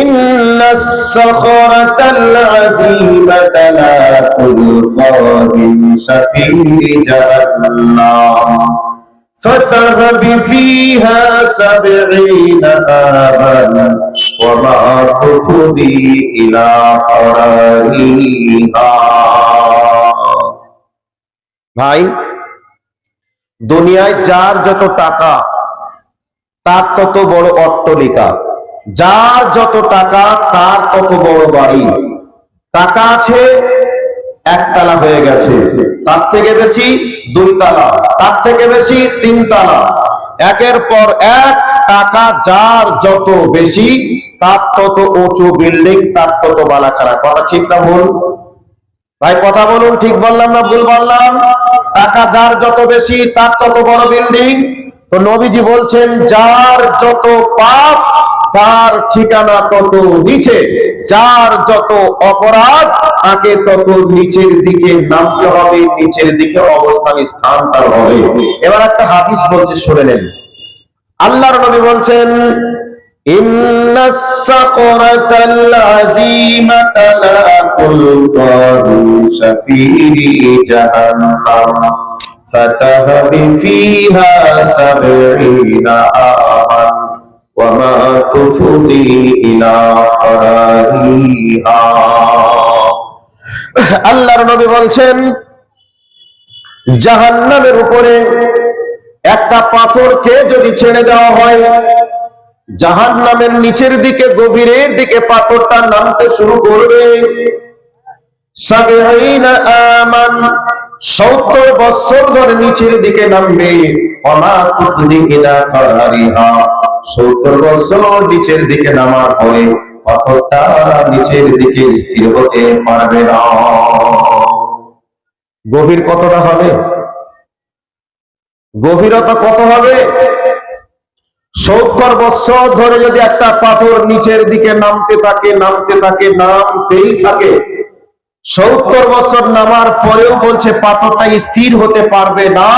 ইন্নাস সাখরাতাল আযীমাতা লা তুলকা বিন শাফীরি জাহান্নাম ফাতাহবি ফীহা ৭০ আমান ওয়া মা তুফদি ইলা ক্বারারিহা। ভাই, দুনিয়ায় যার যত টাকা তার তত বড় অট্টালিকা, যার যত টাকা তার তত বড় বাড়ি। টাকা আছে একতলা হয়ে গেছে, তার থেকে বেশি দুইতলা, তার থেকে বেশি তিনতলা, একের পর এক টাকা যার যত বেশি তার তত উঁচু বিল্ডিং, তার তত বালাখারা। কথা ঠিক না ভুল? ভাই কথা বলুন, ঠিক বললাম না ভুল বললাম? টাকা যার যত বেশি তার তত বড় বিল্ডিং। তো নবীজি বলছেন যার যত পাপ তার ঠিকানা তত নিচে, যার যত অপরাধ তাকে তত নিচের দিকে নামতে হবে, নিচের দিকে অবস্থান স্থান তার হবে। এবার একটা হাদিস বলছে, শুনে নেন। আল্লাহর নবী বলছেন ইন্নাস সাকরাতাল আযীমাতা লা তুলকা বিন শাফীরি জাহান্নাম ফাতাহবি ফীহা ৭০ আমান ওয়া মা তুফদি ইলা ক্বারারিহা। আল্লাহর নবী বলছেন জাহান্নামের উপরে একটা পাথরকে যদি ছেড়ে দেওয়া হয়, জাহান্নামের নিচের দিকে গভীরের দিকে পাথরটা নামতে শুরু করবে। ৭০ আমান ৭০ বছর ধরে নিচের দিকে নামবে। ওমা তুফদি ইলা ক্বারারিহা ৭০ বছর নিচের দিকে নামার পরে পাথরটা নিচের দিকে স্থির হতে পারবে না। গভীর কতটা হবে? গভীরতা কত হবে? ৭০ বছর ধরে যদি একটা পাথর নিচের দিকে নামতে থাকে, নামতে থাকে, নামতেই থাকে, ৭০ বছর নামার পরেও বলছে পাথরটা স্থির হতে পারবে না,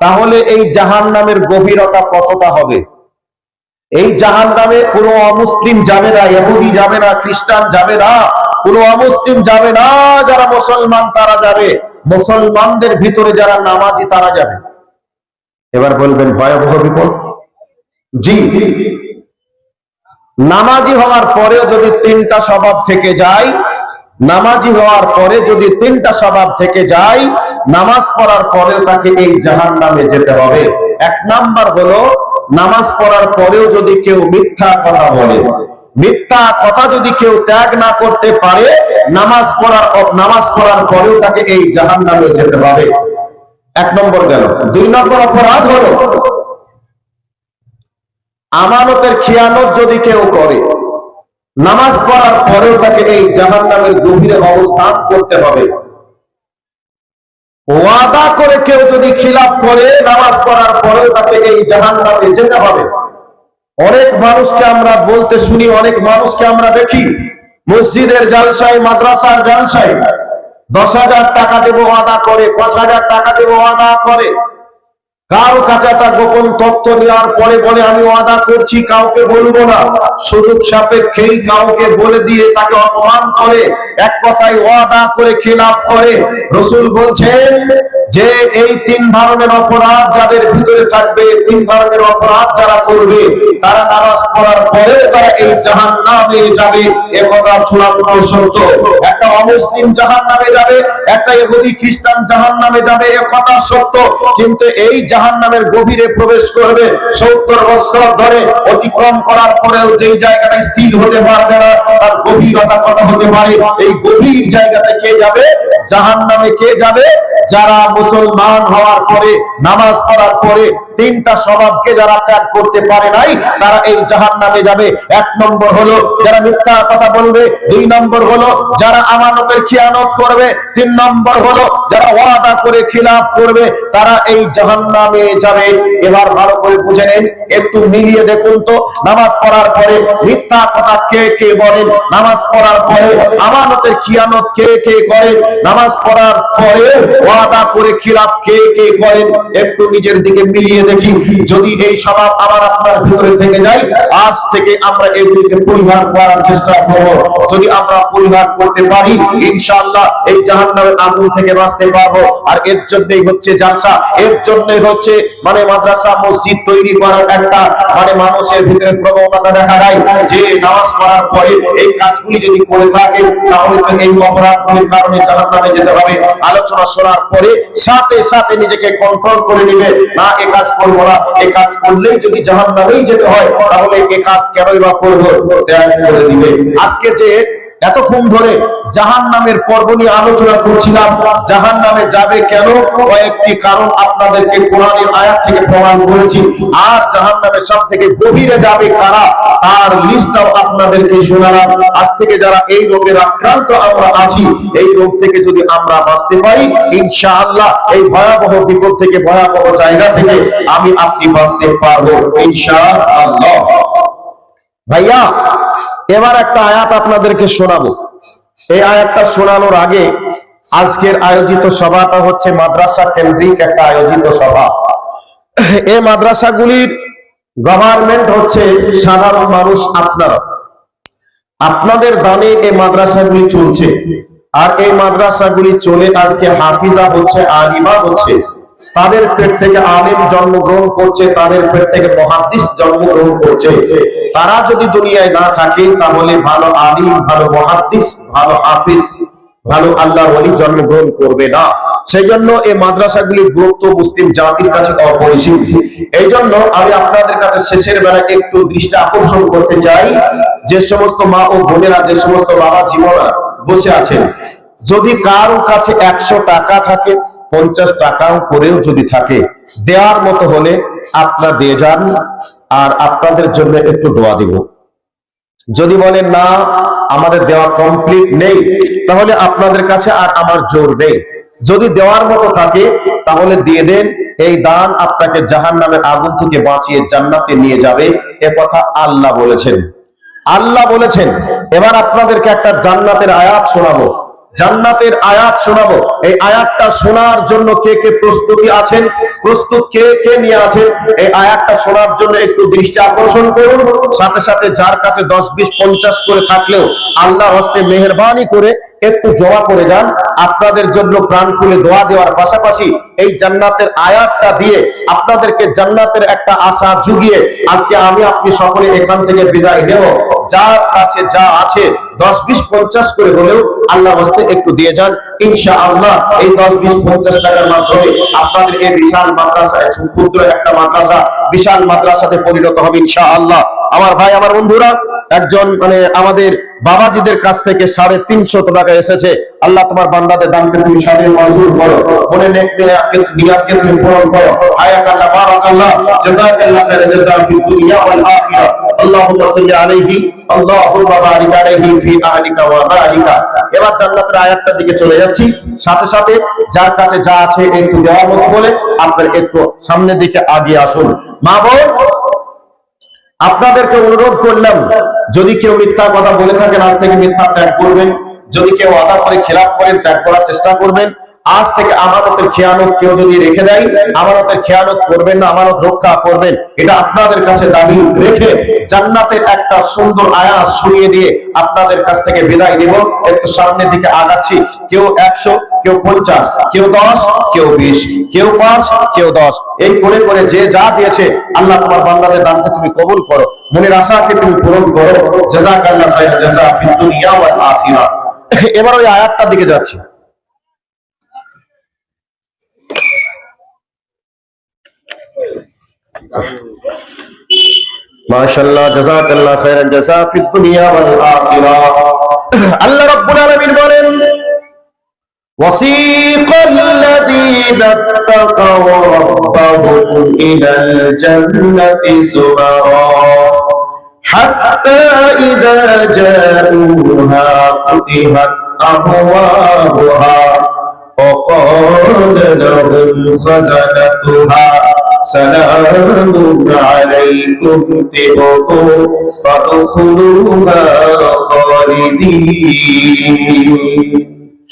তাহলে এই জাহান্নামের গভীরতা কতটা হবে? এই জাহান্নামে কোনো অমুসলিম যাবে না, ইহুদি যাবে না, খ্রিস্টান যাবে না, কোনো অমুসলিম যাবে না, যারা মুসলমান তারা যাবে, মুসলমানদের ভিতরে যারা নামাজি তারা যাবে। এবার বলবেন ভয়াবহ বিপদ। জি, নামাজি হওয়ার পরেও যদি তিনটা স্বভাব থেকে যায়, নামাজি হওয়ার পরে যদি তিনটা স্বভাব থেকে যায়, নামাজ পড়ার পরেও তাকে এই জাহান্নামে যেতে হবে। এক নাম্বার হলো নামাজ পড়ার পরেও যদি কেউ মিথ্যা কথা বলে, মিথ্যা কথা যদি কেউ ত্যাগ না করতে পারে, নামাজ পড়ার পরেও তাকে এই জাহান্নামে যেতে হবে। এক নম্বর গেল। ২ নম্বর অপরাধ হলো আমানতের খিয়ানত যদি কেউ করে, নামাজ পড়ার পরেও তাকে এই জাহান্নামের গভীরে অবস্থান করতে হবে। ওয়াদা করে কেউ যদি খিলাফ করে, নামাজ পড়ার পরেও তাকে এই জাহান্নামে যেতে হবে। অনেক মানুষকে আমরা বলতে শুনি, অনেক মানুষকে আমরা দেখি মসজিদের জালসায়, মাদ্রাসার জালসায় ১০,০০০ টাকা দেব ওয়াদা করে, ৫,০০০ টাকা দেব ওয়াদা করে, কারো কাছে একটা গোপন তথ্য নেওয়ার পরে বলে আমি ওয়াদা করছি কাউকে বলবো না, সুযোগ সাপেক্ষেই কাউকে বলে দিয়ে তাকে অপমান করে, এক কথায় ওয়াদা করে খিলাফ করে। রাসূল বলছেন যে এই ৩ ধরনের অপরাধ যাদের ভিতরে থাকবে, ৩ ধরনের অপরাধ যারা করবে, তারা নামাজ পড়ার পরে তারা এই জাহান্নামে যাবে। এ কথা চূড়ান্ত সত্য। একটা অমুসলিম জাহান্নামে যাবে, একটা ইহুদি খ্রিস্টান জাহান্নামে যাবে, এ কথা সত্য। কিন্তু এই জাহান্নামের গভীরে প্রবেশ করবে, ৭০ বছর ধরে অতিক্রম করার পরেও যেই জায়গাটা স্থির হতে পারবে না, তার গভীরতা কত হতে পারে? এই গভীর জায়গাতে কে যাবে? জাহান্নামে কে যাবে? যারা মুসলমান হওয়ার পরে, নামাজ পড়ার পরে ৩টা স্বভাবকে যারা ত্যাগ করতে পারে নাই, তারা এই জাহান্নামে যাবে। ১ নম্বর হলো যারা মিথ্যা কথা বলবে, ২ নম্বর হলো যারা আমানতের খিয়ানত করবে, ৩ নম্বর হলো যারা ওয়াদা করে খিলাফ করবে, তারা এই জাহান্নামে যাবে। এবার ভালো করে বুঝে নেন, একটু মিলিয়ে দেখুন তো, নামাজ পড়ার পরে মিথ্যা কথা কে কে বলেন? নামাজ পড়ার পরে আমানতের খিয়ানত কে কে করেন? নামাজ পড়ার পরে ওয়াদা করে খিলাফ কে কে করেন? একটু নিজের দিকে মিলিয়ে দেখি। যদি এই স্বভাব আমার আপনার ভিতরে থেকে যায়, আজ থেকে আমরা এগুলিকে পরিহার করার চেষ্টা করব। যদি আমরা পরিহার করতে পারি, ইনশাআল্লাহ এই জাহান্নামের আগুন থেকে বাঁচতে পারবো। আর এর জন্যই হচ্ছে জালসা, এর জন্যই হচ্ছে মানে মাদ্রাসা মসজিদ তৈরি করার একটা মানে মানুষের ভিতরে প্রবণতা দেখা যায় যে নামাজ পড়ার পরে এই কাজগুলি যদি করে থাকে তাহলে তো এই অপরাধগুলির কারণে জাহান্নামে যেতে হবে। আলোচনা শোনার পরে সাথে সাথে নিজেকে কন্ট্রোল করে নিবে, না এ কাজ করবো না, এ কাজ করলেই যদি জাহান্নামেই যেতে হয় তাহলে এ কাজ কেনই বা করবো, ত্যাগ করে দিবে। আজকে যে এতক্ষণ ধরে জাহান্নামের পর্ব নিয়ে আলোচনা করছিলাম, জাহান্নামে যাবে কেন, কয়েকটি কারণ আপনাদেরকে কোরআনের আয়াত থেকে প্রমাণ করেছি। আর জাহান্নামের সব থেকে গভীরে যাবে কারা, তার লিস্টটাও আপনাদেরকে শোনালাম। আজ থেকে যারা এই রোগের আক্রান্ত আমরা আছি, এই রোগ থেকে যদি আমরা বাঁচতে পারি, ইনশাআল্লাহ এই ভয়াবহ বিপদ থেকে, ভয়াবহ জায়গা থেকে আমি আপনি বাঁচতে পারবো ইনশাআল্লাহ। ভাইয়া, এবার একটা আয়াত আপনাদেরকে শোনাবো। এই আয়াতটা শোনানোর আগে আজকের আয়োজিত সভাটা হচ্ছে মাদ্রাসা কেন্দ্রিক একটা আয়োজিত সভা। এই মাদ্রাসাগুলির গভর্নমেন্ট হচ্ছে সাধারণ মানুষ, আপনারা, আপনাদের দানে এই মাদ্রাসাগুলি চলছে। আর এই মাদ্রাসাগুলি চলে আজকে হাফিজা হচ্ছে, আলিমা হচ্ছে, তাদের পেট থেকে আলিম জন্মগ্রহণ করছে, তাদের পেট থেকে মুহাদ্দিস জন্মগ্রহণ করছে। তারা যদি দুনিয়ায় না থাকে তাহলে ভালো আলিম, ভালো মুহাদ্দিস, ভালো হাফিজ, ভালো আল্লাহর ওলি জন্মগ্রহণ করবে না। সেই জন্য এই মাদ্রাসাগুলির গুরুত্ব মুসলিম জাতির কাছে অপরিসীম। এই জন্য আমি আপনাদের কাছে শেষের বেলায় একটু দৃষ্টি আকর্ষণ করতে চাই, যে সমস্ত মা ও বোনেরা, যে সমস্ত বাবা জীবনরা বসে আছেন, যদি কারো কাছে 100 টাকা থাকে, 50 টাকাও করেও যদি থাকে, দেওয়ার মতো হলে আপনারা দিয়ে যান, আর আপনাদের জন্য একটু দোয়া দিব। যদি বলেন না আমাদের দেওয়া কমপ্লিট নেই, তাহলে আপনাদের কাছে আর আমার জোর নেই। যদি দেওয়ার মতো থাকে তাহলে দিয়ে দেন। এই দান আপনাকে জাহান্নামের আগুন থেকে বাঁচিয়ে জান্নাতে নিয়ে যাবে, এ কথা আল্লাহ বলেছেন। আল্লাহ বলেছেন। এবার আপনাদেরকে একটা জান্নাতের আয়াত শোনাবো, জান্নাতের আয়াত শোনাবো। এই আয়াতটা শোনার জন্য কে কে প্রস্তুতি আছেন, প্রস্তুত কে কে নিয়ে আছেন? এই আয়াতটা শোনার জন্য একটু দৃষ্টি আকর্ষণ করুন। সাথে সাথে যার কাছে 10, 20, 50 করে থাকলেও আল্লাহর হস্তে মেহেরবানি করে একটু জমা করে যান। আপনাদের জন্য প্রাণ খুলে দোয়া দেওয়ার পাশাপাশি এই জান্নাতের আয়াতটা দিয়ে আপনাদেরকে জান্নাতের একটা আশা জুগিয়ে আজকে আমি আপনি সকলে এখান থেকে বিদায় নেব। যার কাছে যা আছে 10, 20, 50 করে হলেও আল্লাহর হস্তে একটু দিয়ে যান। ইনশাআল্লাহ এই 10, 20, 50 টাকার মাধ্যমে আপনাদের এই বিশাল মাদ্রাসা, ক্ষুদ্র একটা মাদ্রাসা বিশাল মাদ্রাসাতে পরিণত হবে ইনশাআল্লাহ। আমার ভাই, আমার বন্ধুরা, একজন মানে আমাদের বাবাজিদের কাছ থেকে 350 টাকা এসেছে। আল্লাহ তোমার বান্দাদের দানকে তুমি শামিল মঞ্জুর করো, মনে নেক নিয়াতকে তুমি পূরণ করো। হায়াকাল্লাহ, বারাকাল্লাহ, জাযাকাল্লাহ খায়রা জাযা ফিদ দুনিয়া ওয়াল আখিরা। আল্লাহুম্মা সাল্লি আলাইহি, আল্লাহুম্মা বারিক আলাইহি ফি আহলিকা ওয়া মালিকা। এবার জান্নাতের আয়াতটার দিকে চলে যাচ্ছি। সাথে সাথে যার কাছে যা আছে একটু দেওয়ার মতো বলে আপনারা একটু সামনের দিকে আগিয়ে আসুন। মা বোন, আপনাদেরকে অনুরোধ করলাম, যদি কেউ মিথ্যা কথা বলে থাকেন আজ থেকে মিথ্যা ত্যাগ করবেন। যদি কেউ আদা করে খেলাপ করেন ত্যাগ করার চেষ্টা করবেন। আজ থেকে আমানতের খেয়ানত কেউ যদি রেখে দেয়, আমানতের খেয়ানত করবেন না, আমানত রক্ষা করবেন। এটা আপনাদের কাছে দাবি রেখে জান্নাতের একটা সুন্দর আয়াত শুনিয়ে দিয়ে আপনাদের কাছ থেকে বিদায় দেব। একটু সামনের দিকে আগাচ্ছি। কেউ 100, কেউ 50, কেউ 10, কেউ 20, কেউ 5, কেউ 10, এই করে করে যে যা দিয়েছে আল্লাহ তোমার বান্দাদের দানকে তুমি কবুল করো, মনের আশাকে তুমি পূরণ করো। জাযাকাল্লাহ খায়রা জাযা ফিদ দুনিয়া ওয়াল আখিরা। এবার ওই আয়াতটার দিকে যাচ্ছি। মাশাআল্লাহ, জাযাকাল্লাহ খায়রান জাযা ফিদ দুনিয়া ওয়াল আখিরা। আল্লাহ রাব্বুল আলামিন বলেন, ওয়াসিকাল্লাযীনা তাকাউ রাব্বাহুম ইলাল জান্নাতি যুমারা হাত্তা ইযা জাউহা ফুতিহাত আবওয়াবুহা ওয়া ক্বালা লাহুম খাযানাতুহা সালামুন আলাইকুম তিবতু ফাদখুলুহা খালিদিন।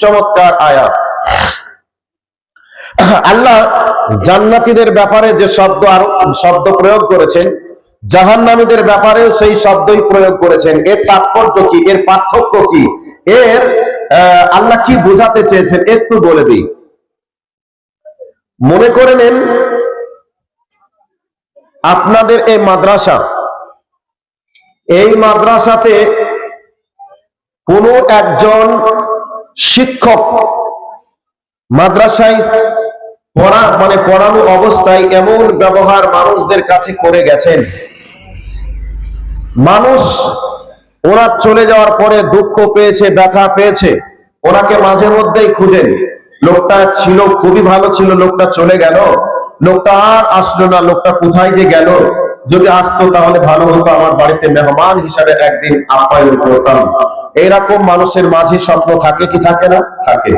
চমৎকার আয়াত। আল্লাহ জান্নাতীদের ব্যাপারে যে শব্দ প্রয়োগ করেছেন, জাহান্নামীদের ব্যাপারেও সেই শব্দই প্রয়োগ করেছেন। এর তাৎপর্য কি, এর পার্থক্য কি, এর আল্লাহ কি বোঝাতে চেয়েছেন একটু বলে দিই। মনে করে নেন আপনাদের এই মাদ্রাসাতে কোনো একজন শিক্ষক মাদ্রাসায় পড়ানো অবস্থায় এমন ব্যবহার মানুষদের কাছে করে গেছেন, মানুষ ওরা চলে যাওয়ার পরে দুঃখ পেয়েছে, ব্যথা পেয়েছে, ওনাকে মাঝে মধ্যেই খুঁজেন। লোকটা ছিল খুবই ভালো ছিল, লোকটা চলে গেল, লোকটা আর আসলো না, লোকটা কোথায় যে গেল, যদি আসতো তাহলে ভালো হতো, আমার বাড়িতে মেহমান হিসাবে একদিন আপ্যায়ন করতাম। এইরকম মানুষের মাঝে স্বপ্ন থাকে কি থাকে না? থাকে।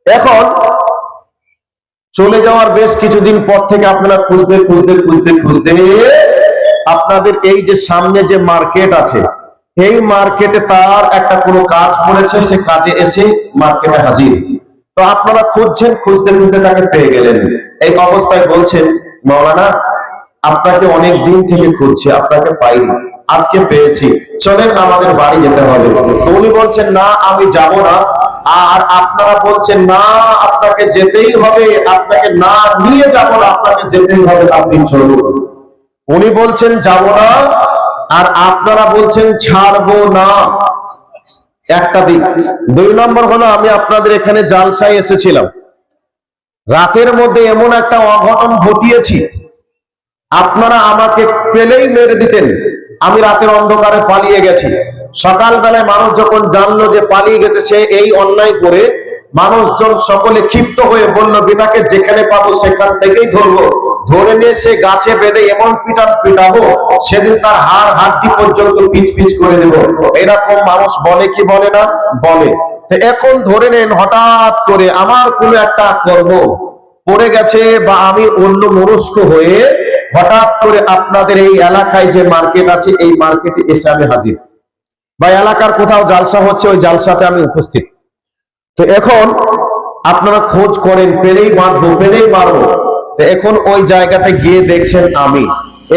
এখন চলে যাওয়ার বেশ কিছুদিন পর থেকে আপনারা খুঁজতে আপনাদের এই যে সামনে যে মার্কেট আছে, এই মার্কেটে তার একটা কোনো কাজ পড়েছে, সে কাজে এসে মার্কেটে হাজির। তো আপনারা খুঁজছেন, খুঁজতে তাকে পেয়ে গেলেন। এই অবস্থায় বলছেন, মাওলানা আপনাকে অনেক দিন থেকে খুঁজছি, আপনাকে পাইনি, আজকে পেয়েছি, চলেন আমাদের বাড়ি যেতে হবে। তো উনি বলছেন, না আমি যাব না। আর আপনারা বলছেন, না আপনাকে যেতেই হবে, আপনাকে না নিয়ে যাব না, আপনাকে যেতেই হবে, আপনি চলুন। উনি বলছেন যাব না, আর আপনারা বলছেন ছাড়বো না। একটা দিক। দুই নম্বর হলো, আমি আপনাদের এখানে জালসায় এসেছিলাম, রাতের মধ্যে এমন একটা অঘটন ঘটিয়েছি, আপনারা আমাকে পেলেই মেরে দিতেন। আমি রাতের অন্ধকারে পালিয়ে গেছি। সকালবেলায় মানুষ যখন জানলো যে পালিয়ে গেছে সে এই অন্যায় করে, মানুষজন সকলে ক্ষিপ্ত হয়ে বলল, বেটাকে যেখানে পাবো সেখান থেকেই ধরবো, ধরে নিয়ে সে গাছে বেঁধে এমন পিটাবো সেদিন তার হাড় হাড্ডি পর্যন্ত পিচ করে দেবো। এরকম মানুষ বলে কি বলে না? বলে। তো এখন ধরে নেন হঠাৎ করে আমার কোনো একটা কর্ম পড়ে গেছে, বা আমি অন্য মনস্ক হয়ে হঠাৎ করে আপনাদের এই এলাকায় যে মার্কেট আছে, এই মার্কেটে এসে আমি হাজির, বা এলাকার কোথাও জালসা হচ্ছে, ওই জালসাতে আমি উপস্থিত। তো এখন আপনারা খোঁজ করেন, পেলেই মারবো। এখন ওই জায়গাতে গিয়ে দেখছেন আমি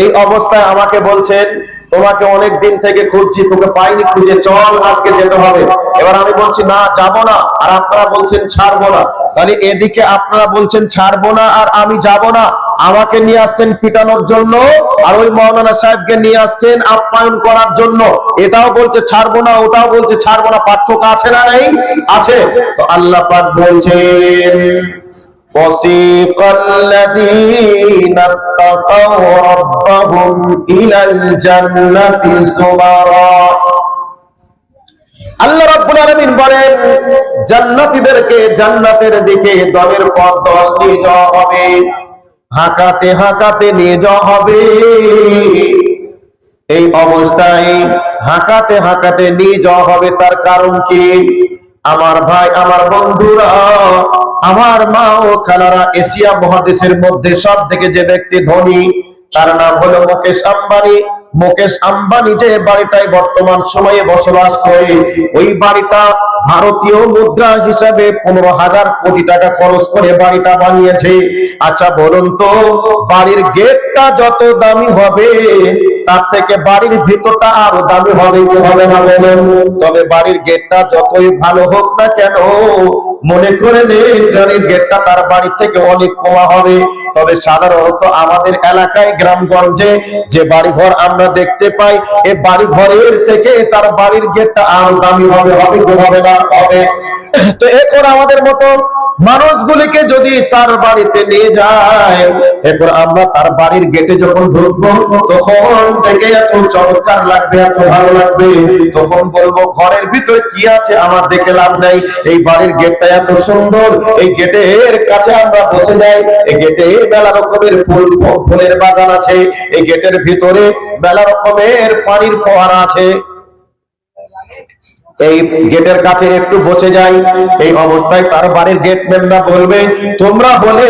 এই অবস্থায়, আমাকে বলছেন, তোমাকে অনেক দিন থেকে খুঁজছি, তোকে পাইনি, খুঁজে চল আজকে যেতে হবে। এবার আমি বলছি না, যাব না, আর আপনারা বলছেন ছাড়বো না। তাহলে এদিকে আপনারা বলছেন ছাড়বো না আর আমি যাব না, আমাকে নিয়ে আসছেন পিটানোর জন্য, আর ওই মাওলানা সাহেবকে নিয়ে আসছেন আপ্যায়ন করার জন্য। এটাও বলছে ছাড়বো না, ওটাও বলছে ছাড়বো না। পার্থক্য আছে না নেই? আছে। তো আল্লাহ পাক বলছেন, وَسِيقَ الَّذِينَ اتَّقَوْا رَبَّهُمْ إِلَى الْجَنَّةِ زُمَرًا। আল্লাহ রাব্বুল আলামিন বলেন, জান্নাতীদেরকে জান্নাতের দিকে দলের পর দল নিয়ে যাওয়া হবে, হাঁকাতে নিয়ে যাওয়া হবে। এই অবস্থায় হাঁকাতে নিয়ে যাওয়া হবে, তার কারণ কি? আমার ভাই, আমার বন্ধুরা, আমার মা ও খালারা, এশিয়া মহাদেশের মধ্যে সব থেকে যে ব্যক্তি ধনী, তার নাম হলো মুকেশ আম্বানি। মুকেশ আম্বানি যে বাড়িটায় বর্তমান সময়ে বসবাস করে, ওই বাড়িটা ভারতীয় মুদ্রা হিসাবে 15,000 কোটি টাকা খরচ করে বাড়িটা বানিয়েছে। আচ্ছা বলুন তো, বাড়ির গেটটা যত দামি হবে, তার থেকে বাড়ির ভিতরটা আরো দামি হবে কি হবে না বলেন? তবে বাড়ির গেটটা যতই ভালো হোক না কেন, মনে করে নেন বাড়ির গেটটা তার বাড়ি থেকে অনেক কমা হবে। তবে সাধারণত আমাদের এলাকায় গ্রামগঞ্জে যে বাড়িঘর আমরা দেখতে পাই, এই বাড়িঘরের থেকে তার বাড়ির গেটটা আরো দামি হবে কি হবে না? হবে। তো এখন আমাদের মতো মানুষগুলিকে যদি তার বাড়িতে নিয়ে যায়, এখন আমরা তার বাড়ির গেটে যখন ঢুকবো, তখন দেখে এত চমৎকার লাগবে, এত ভালো লাগবে, তখন বলবো ঘরের ভিতরে কি আছে আমার দেখে লাভ নাই, এই বাড়ির গেটটা এত সুন্দর, এই গেটের কাছে আমরা বসে যাই। এই গেটে মেলা রকমের ফুলের বাগান আছে, এই গেটের ভিতরে মেলা রকমের পানির ফোয়ারা আছে। এই গেটের কাছে একটু বসে যাই, এই অবস্থায় তার বাড়ির গেটম্যানরা বলবে, তোমরা হলে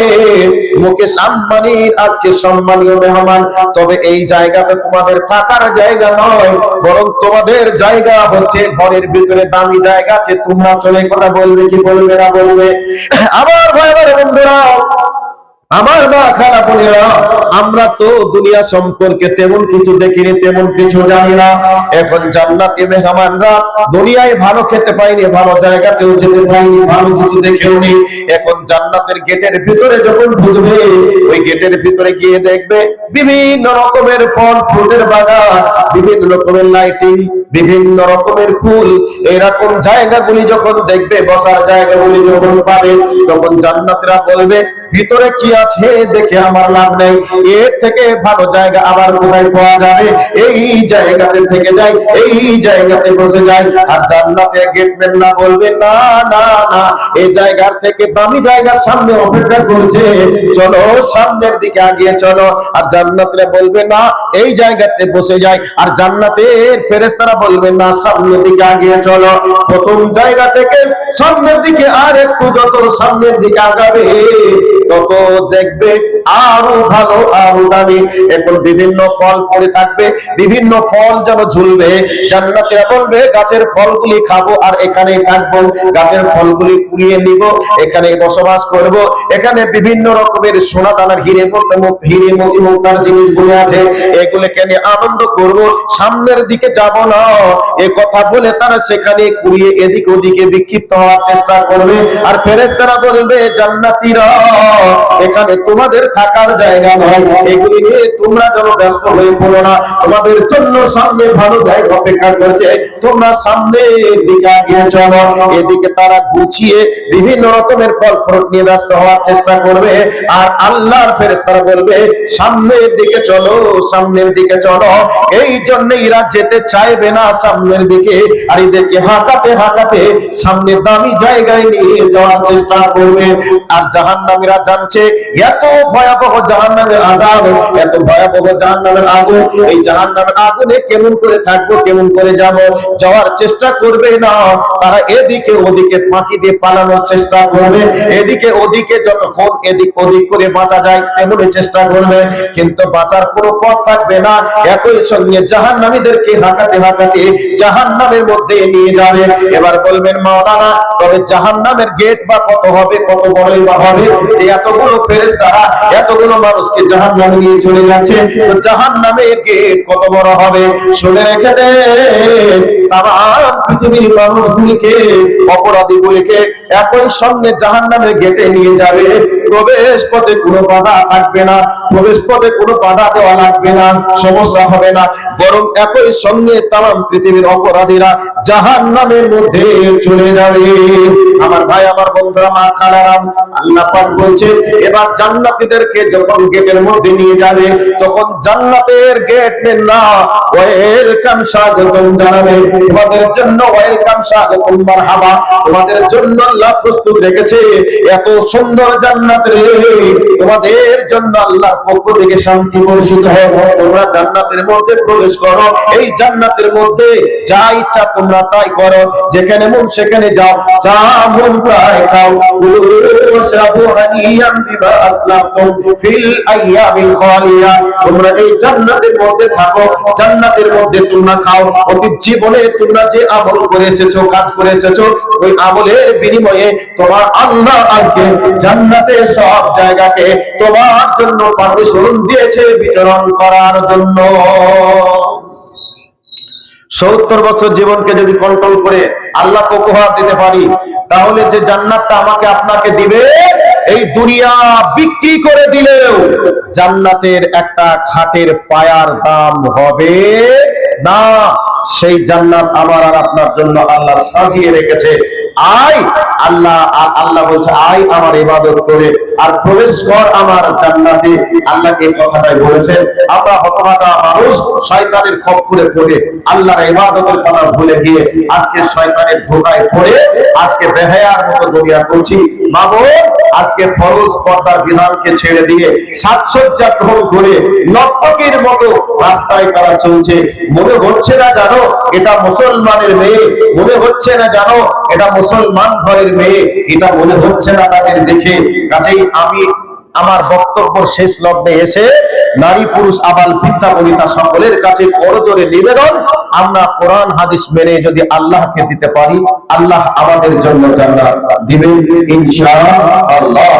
মুখে সম্মানীর আজকে সম্মানীয় মেহমান, তবে এই জায়গাটা তোমাদের থাকার জায়গা নয়, বরং তোমাদের জায়গা হচ্ছে ঘরের ভিতরে দামি জায়গা আছে, তোমরা চলে কথা বলবে কি বলবে না বলবে? আমার ভাই বন্ধুরা, আমার মা খারাপ বোনেরা, আমরা তো দুনিয়া সম্পর্কে তেমন কিছু দেখিনি, তেমন কিছু জানি না। এখন জান্নাতি মেহমানরা দুনিয়ায় ভালো খেতে পাইনি, ভালো জায়গাতেও যেতে পাইনি, ভালো কিছু দেখেও নি। এখন জান্নাতের গেটের ভিতরে যখন ঢুকবে, ওই গেটের ভিতরে গিয়ে দেখবে বিভিন্ন রকমের ফল ফুলের বাগান, বিভিন্ন রকমের লাইটিং, বিভিন্ন রকমের ফুল। এরকম জায়গাগুলি যখন দেখবে, বসার জায়গাগুলি যখন পাবে, তখন জান্নাতীরা বলবে, ভিতরে কি আছে দেখে আমার লাভ নেই, এর থেকে ভালো জায়গা আবার কোথায় পাওয়া যাবে, এই জায়গাতে থেকে যাই, এই জায়গাতে বসে যাই। আর জান্নাতের গেটম্যানরা বলবে, না না না, এই জায়গার থেকে দামি জায়গার সামনে অপেক্ষা করছে, চলো সামনের দিকে আগিয়ে চলো। আর জান্নাতীরা বলবে, না এই জায়গাতে বসে যাই। আর জান্নাতের ফেরেশতারা বলবে, না সামনের দিকে আগিয়ে চলো। প্রথম জায়গা থেকে সামনের দিকে আর একটু যত সামনের দিকে আগাবে, তত দেখবে আরো ভালো, আরো দামি। এখন বিভিন্ন ফল পড়ে থাকবে, বিভিন্ন ফল যেন ঝুলবে। জান্নাতীরা বলবে, গাছের ফলগুলি খাবো আর এখানেই থাকবো, গাছের ফলগুলি কুড়িয়ে নিব, এখানে বসবাস করব। এখানে বিভিন্ন রকমের সোনা দানার হিরে মতি মুক্তার জিনিসগুলো আছে, এগুলোকে নিয়ে আনন্দ করব, সামনের দিকে যাব না। এ কথা বলে তারা সেখানে কুড়িয়ে এদিক ওদিকে বিক্ষিপ্ত হওয়ার চেষ্টা করবে। আর ফেরেশতারা বলবে, জান্নাতীরা এখানে তোমাদের থাকার জায়গা নয়, এগুলি নিয়ে তোমরা যেন ব্যস্ত হয়ে পড়ো না, তোমাদের জন্য সামনে ভালো জায়গা অপেক্ষা করছে, তোমরা সামনের দিকে এগিয়ে চলো। এদিকে তারা গুছিয়ে বিভিন্ন রকমের ফল ফ্রুট নিয়ে ব্যস্ত হওয়ার চেষ্টা করবে। আর আল্লাহর ফেরেশতারা বলবে, সামনের দিকে চলো, সামনের দিকে চলো। এই জন্য এরা যেতে চাইবে না সামনের দিকে, আর এদেরকে হাঁকাতে হাঁকাতে সামনে দামি জায়গায় নিয়ে যাওয়ার চেষ্টা করবে। আর জাহান্নামীরা জানছে এত ভয়াবহ জাহান্নামের আযাব, এত ভয়াবহ জাহান্নামের আগুন, এই জাহান্নামের আগুনে কেমন করে থাকবো, কেমন করে যাব, যাওয়ার চেষ্টা করবে না। তারা এদিকে ওদিকে ফাঁকি দিয়ে পালানোর চেষ্টা করবে, এদিকে ওদিকে যতক্ষণ এদিক ওদিক করে বাঁচা যায় তেমনই চেষ্টা করবে, কিন্তু বাঁচার কোনো পথ থাকবে না। একই সঙ্গে জাহান্নামীদেরকে হাঁকাতে হাঁকাতে জাহান্নামের মধ্যে নিয়ে যাবে। এবার বলবেন, মাওলানা তবে জাহান্নামের গেট বা কত হবে, কত বড়ই বা হবে, যে এতগুলো ফেরেশতারা এতগুলো মানুষকে জাহান্নামে নিয়ে চলে যাচ্ছে, তো জাহান্নামের গেট কত বড় হবে? শুনে রেখে দেন, তামাম পৃথিবীর মানুষগুলিকে, অপরাধীগুলিকে একই সঙ্গে জাহান্নামের গেটে নিয়ে যাবে। প্রবেশ পথে কোনো বাধা থাকবে না, প্রবেশ পথে কোনো বাধা দেওয়া লাগবে না, সমস্যা হবে না, বরং একই সঙ্গে তামাম পৃথিবীর অপরাধীরা জাহান্নামের মধ্যে চলে যাবে। আমার ভাই, আমার বন্ধুরা, মা খালারাম, আল্লাহ পাক বলছে, এবার জান্নাতীদেরকে যখন গেটের মধ্যে নিয়ে যাবে, তখন জান্নাতের গেটম্যান না ওয়েলকাম, স্বাগতম জানাবে, তোমাদের জন্য ওয়েলকাম, স্বাগতম, মারহাবা, তোমাদের জন্য আল্লাহ প্রস্তুত রেখেছে এত সুন্দর জান্নাত রে, তোমাদের জন্য আল্লাহর পক্ষ থেকে শান্তি বর্ষিত হবে, তোমরা জান্নাতের মধ্যে প্রবেশ করো। এই জান্নাতের মধ্যে যা ইচ্ছা তোমরা তাই করো, যেখানে মন সেখানে যাও, যা মন তাই খাও, তোমরা এই জান্নাতের মধ্যে থাকো, জান্নাতের মধ্যে তোমরা খাও। অতীত জীবনে তোমরা যে আমল করে এসেছো, কাজ করে এসেছো, ওই আমলের বিনিময়ে তোমার আল্লাহ আজকে জান্নাতের সব জায়গাকে তোমার জন্য পারমিশন দিয়েছে বিচরণ করার জন্য। 70 বছর জীবনকে যদি কন্ট্রোল করে আল্লাহকে উপহার দিতে পারি, তাহলে যে জান্নাতটা আমাকে আপনাকে দিবে, এই দুনিয়া বিক্রি করে দিলেও জান্নাতের একটা খাটের পায়ার দাম হবে না। সেই জান্নাত আমার আর আপনার জন্য আল্লাহ সাজিয়ে রেখেছে। আয় আল্লাহ বলছে, আয় আমার ইবাদত করে আর প্রবেশ কর আমার জান্নাতে। আল্লাহ এই কথাটাই বলেছেন। আমরা হতভাগা মানুষ শয়তানের খপ্পরে পড়ে আল্লাহর ইবাদতের কথা ভুলে গিয়ে আজকে শয়তানের ধোঁকায় পড়ে আজকে বেহায়ার মতো দুনিয়া করছি। মাগো আজকে ফরজ পর্দার বিধানকে ছেড়ে দিয়ে সাজসজ্জা গ্রহণ করে নর্তকীর মতো রাস্তায় তারা চলছে। মনে হচ্ছে না জানো এটা মুসলমানের মেয়ে, মনে হচ্ছে না জানো এটা মুসলমান ঘরের মেয়ে, এটা মনে হচ্ছে না তাদের দেখে। কাজেই আমি আমার বক্তব্য শেষ লগ্নে এসে নারী পুরুষ আবাল বৃদ্ধা বনিতা সকলের কাছে করজোরে নিবেদন, আমরা কোরআন হাদিস মেনে যদি আল্লাহকে দিতে পারি, আল্লাহ আমাদের জন্য জান্নাত দিবেন ইনশাআল্লাহ।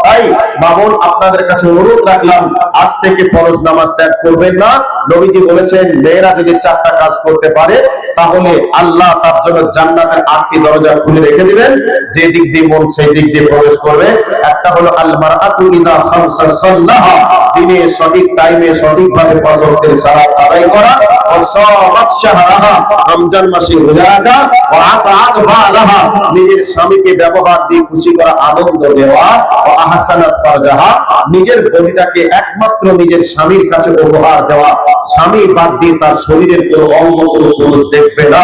তাই মামুন আপনাদের কাছে অনুরোধ রাখলাম, আজ থেকে ফরজ নামাজ ত্যাগ করবেন না। নবীজি বলেছেন মেয়েরা যদি 4টা কাজ করতে পারে তাহলে আল্লাহ তার জন্য জান্নাতের 8টি দরজা খুলে রেখে দিবেন, যে দিক দিয়ে মন সেই দিক দিয়ে প্রবেশ করবে। একটা হলো আল মারআতু ইযা খামসা সাল্লাহা, দিনে সঠিক টাইমে সঠিকভাবে পাঁচ ওয়াক্তের সালাত আদায় করা, ও সামাত শাহরাহা, রমজান মাসে রোজা রাখা, ও আতাআত বালাহা, নিজের স্বামীকে ব্যবহার দিয়ে খুশি করা, আনন্দ দেওয়া, ও আহসানাত ফারজাহা, নিজের বডিটাকে একমাত্র নিজের স্বামীর কাছে উপহার দেওয়া, স্বামী বাদ দিয়ে তার শরীরের কোনো অঙ্গ কোনো পুরুষ দেখবে না।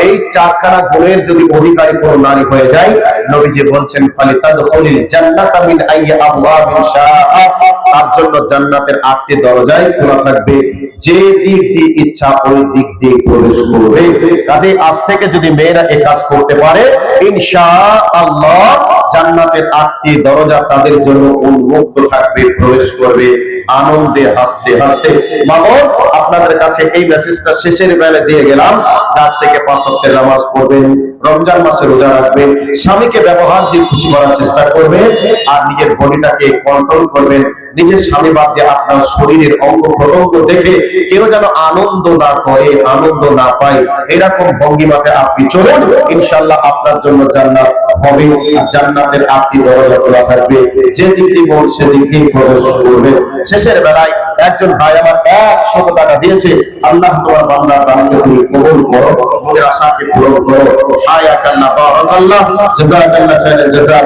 এই 4খানা গুণের যদি অধিকারী কোনো নারী হয়ে যায়, নবীজি বলছেন ফালিতাদখুলিল জান্নাতা মিন আইয়ি আবওয়াবিন শাআ, তার জন্য জান্নাতের 8টি দরজাই খোলা থাকবে, যে দিক দিয়ে ইচ্ছা ওই দিক দিয়ে প্রবেশ করবে। কাজে আজ থেকে যদি মেয়েরা এই কাজ করতে পারে, ইনশাআল্লাহ জান্নাতের 8টি দরজা তাদের জন্য উন্মুক্ত থাকবে, প্রবেশ করবে আনন্দে হাসতে হাসতে। মামুন আপনাদের কাছে এই মেসেজটা শেষের বেলা দিয়ে গেলাম, আজ থেকে 5 ওয়াক্তের নামাজ পড়বেন, রমজান মাসে রোজা রাখবেন, স্বামীকে ব্যবহার দিয়ে খুশি করার চেষ্টা করবেন, আর নিজের বডিটাকে কন্ট্রোল করবেন। নিজের স্বামী বাদ দিয়ে আপনার শরীরের অঙ্গ প্রত্যঙ্গ দেখে কেউ যেন আনন্দ না করে, আনন্দ না পায়, এরকম ভঙ্গিমাতে আপনি চলুন, ইনশাআল্লাহ আপনার জন্য জান্নাত হবে। জান্নাতের 8টি দরজা খোলা থাকবে, যে দিক দিয়ে মন সেদিক দিয়ে প্রবেশ করবে। শেষের বেলায় একজন ভাই আমার 100 টাকা দিয়েছে, আল্লাহ তোমার বান্দার দানকে তুমি কবুল করো, মনের আশাকে পূরণ করো। হায়াকাল্লাহ বারাকাল্লাহ, জাযাকাল্লাহ খায়রাল জাযা।